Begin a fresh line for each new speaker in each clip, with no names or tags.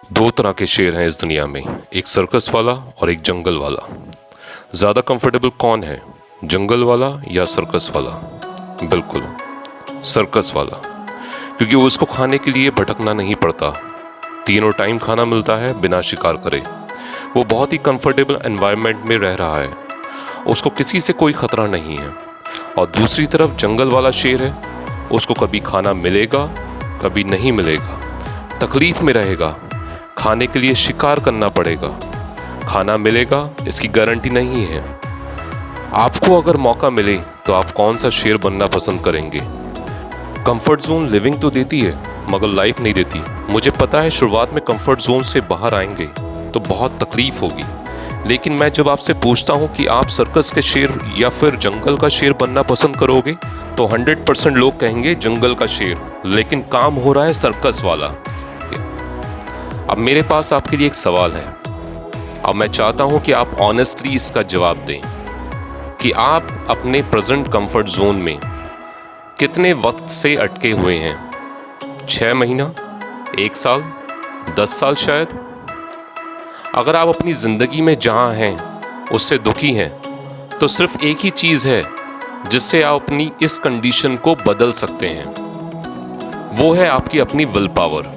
दो तरह के शेर हैं इस दुनिया में, एक सर्कस वाला और एक जंगल वाला। ज़्यादा कंफर्टेबल कौन है, जंगल वाला या सर्कस वाला? बिल्कुल सर्कस वाला, क्योंकि उसको खाने के लिए भटकना नहीं पड़ता, तीनों टाइम खाना मिलता है बिना शिकार करे। वो बहुत ही कंफर्टेबल एनवायरनमेंट में रह रहा है, उसको किसी से कोई ख़तरा नहीं है। और दूसरी तरफ जंगल वाला शेर है, उसको कभी खाना मिलेगा कभी नहीं मिलेगा, तकलीफ़ में रहेगा, खाने के लिए शिकार करना पड़ेगा, खाना मिलेगा इसकी गारंटी नहीं है। आपको अगर मौका मिले तो आप कौन सा शेर बनना पसंद करेंगे? कंफर्ट जोन लिविंग तो देती है मगर लाइफ नहीं देती। मुझे पता है शुरुआत में कंफर्ट जोन से बाहर आएंगे तो बहुत तकलीफ होगी, लेकिन मैं जब आपसे पूछता हूँ कि आप सर्कस के शेर या फिर जंगल का शेर बनना पसंद करोगे तो 100% लोग कहेंगे जंगल का शेर, लेकिन काम हो रहा है सर्कस वाला। अब मेरे पास आपके लिए एक सवाल है, अब मैं चाहता हूं कि आप ऑनेस्टली इसका जवाब दें कि आप अपने प्रेजेंट कंफर्ट जोन में कितने वक्त से अटके हुए हैं? 6 महीना, 1 साल, 10 साल शायद? अगर आप अपनी ज़िंदगी में जहां हैं उससे दुखी हैं तो सिर्फ एक ही चीज़ है जिससे आप अपनी इस कंडीशन को बदल सकते हैं, वो है आपकी अपनी विल पावर।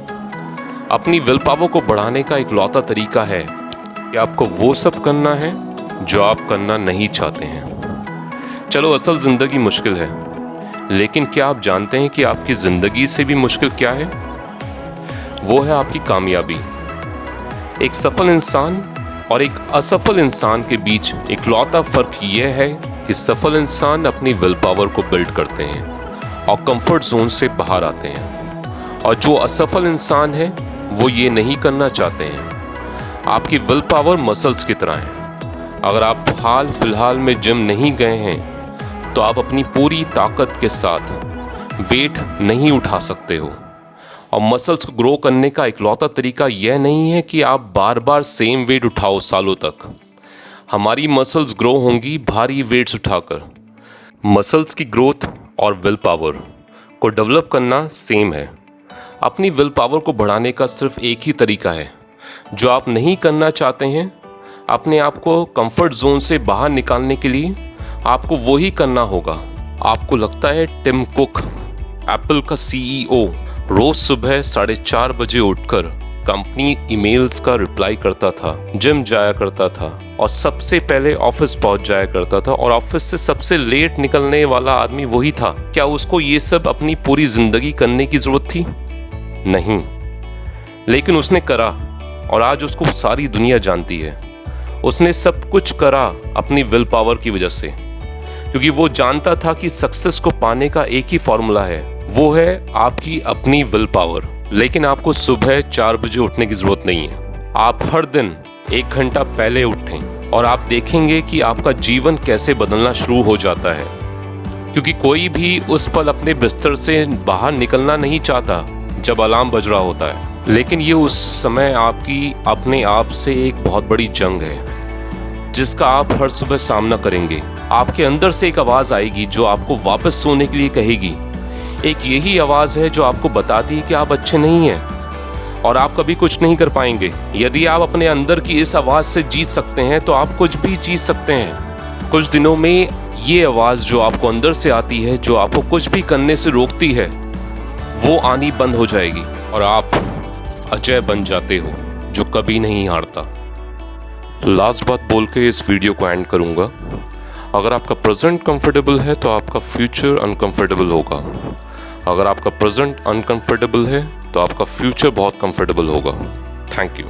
अपनी विल पावर को बढ़ाने का इकलौता तरीका है कि आपको वो सब करना है जो आप करना नहीं चाहते हैं। चलो असल ज़िंदगी मुश्किल है, लेकिन क्या आप जानते हैं कि आपकी ज़िंदगी से भी मुश्किल क्या है? वो है आपकी कामयाबी। एक सफल इंसान और एक असफल इंसान के बीच इकलौता फ़र्क यह है कि सफल इंसान अपनी विल पावर को बिल्ड करते हैं और कंफर्ट जोन से बाहर आते हैं, और जो असफल इंसान है वो ये नहीं करना चाहते हैं। आपकी विल पावर मसल्स की तरह है। अगर आप हाल फिलहाल में जिम नहीं गए हैं तो आप अपनी पूरी ताकत के साथ वेट नहीं उठा सकते हो। और मसल्स को ग्रो करने का इकलौता तरीका यह नहीं है कि आप बार बार सेम वेट उठाओ सालों तक। हमारी मसल्स ग्रो होंगी भारी वेट्स उठाकर। मसल्स की ग्रोथ और विल पावर को डेवलप करना सेम है। अपनी विल पावर को बढ़ाने का सिर्फ एक ही तरीका है, जो आप नहीं करना चाहते हैं। अपने आप को कंफर्ट जोन से बाहर निकालने के लिए आपको वो ही करना होगा। आपको लगता है टिम कुक, एप्पल का CEO, रोज सुबह 4:30 बजे उठकर कंपनी ईमेल्स का रिप्लाई करता था, जिम जाया करता था और सबसे पहले ऑफिस पहुंच जाया करता था, और ऑफिस से सबसे लेट निकलने वाला आदमी वही था। क्या उसको ये सब अपनी पूरी जिंदगी करने की जरूरत थी? नहीं, लेकिन उसने करा और आज उसको सारी दुनिया जानती है। उसने सब कुछ करा अपनी विल पावर की वजह से, क्योंकि वो जानता था कि सक्सेस को पाने का एक ही फॉर्मूला है, वो है आपकी अपनी विल पावर। लेकिन आपको सुबह 4 बजे उठने की जरूरत नहीं है। आप हर दिन 1 घंटा पहले उठें और आप देखेंगे कि आपका जीवन कैसे बदलना शुरू हो जाता है, क्योंकि कोई भी उस पल अपने बिस्तर से बाहर निकलना नहीं चाहता जब अलार्म बज रहा होता है। लेकिन ये उस समय आपकी अपने आप से एक बहुत बड़ी जंग है जिसका आप हर सुबह सामना करेंगे। आपके अंदर से एक आवाज़ आएगी जो आपको वापस सोने के लिए कहेगी। एक यही आवाज़ है जो आपको बताती है कि आप अच्छे नहीं हैं और आप कभी कुछ नहीं कर पाएंगे। यदि आप अपने अंदर की इस आवाज़ से जीत सकते हैं तो आप कुछ भी जीत सकते हैं। कुछ दिनों में ये आवाज़ जो आपको अंदर से आती है, जो आपको कुछ भी करने से रोकती है, वो आनी बंद हो जाएगी और आप अजय बन जाते हो जो कभी नहीं हारता। लास्ट बात बोल के इस वीडियो को एंड करूँगा। अगर आपका प्रेजेंट कंफर्टेबल है तो आपका फ्यूचर अनकंफर्टेबल होगा। अगर आपका प्रेजेंट अनकंफर्टेबल है तो आपका फ्यूचर बहुत कंफर्टेबल होगा। Thank you.